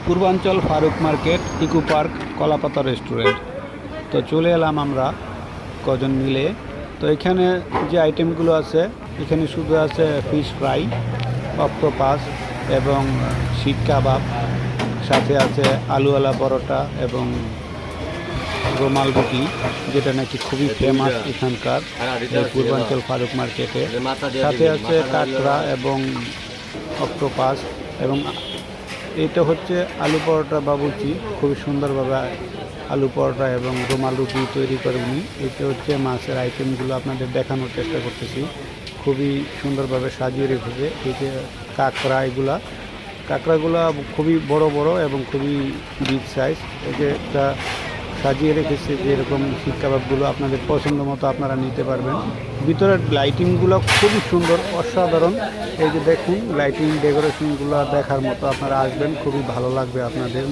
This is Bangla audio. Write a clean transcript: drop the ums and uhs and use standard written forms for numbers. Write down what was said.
পূর্বাঞ্চল Faruk market, eco park, Kolapata restaurant. তো চলে এলাম আমরা কজন মিলে। তো এখানে যে আইটেমগুলো আছে, এখানে শুধু আছে ফিশ ফ্রাই, অক্টোপাস এবং শিক কাবাব, সাথে আছে আলুওয়ালা পরোটা এবং রুমাল রুটি, যেটা নাকি খুবই ফেমাস এখানকার এই পূর্বাঞ্চল ফারুক মার্কেটে। সাথে আছে কাঁকড়া এবং অক্টোপাস, এবং এটা হচ্ছে আলু পরোটা বাবুর্চি। খুবই সুন্দরভাবে আলু পরোটা এবং রুমাল রুটি তৈরি করে উনি। এটা হচ্ছে মাছের আইটেমগুলো আপনাদের দেখানোর চেষ্টা করতেছি। খুবই সুন্দরভাবে সাজিয়ে রেখেছে। এই যে কাঁকড়াগুলো খুবই বড় বড় এবং খুবই বিগ সাইজ। এই যে একটা সাজিয়ে রেখেছে, যে এরকম শিক কাবাবগুলো আপনাদের পছন্দ মতো আপনারা নিতে পারবেন। ভিতরের লাইটিংগুলো খুবই সুন্দর, অসাধারণ। এই যে দেখুন, লাইটিং ডেকোরেশনগুলো দেখার মতো, আপনারা আসবেন, খুবই ভালো লাগবে আপনাদের।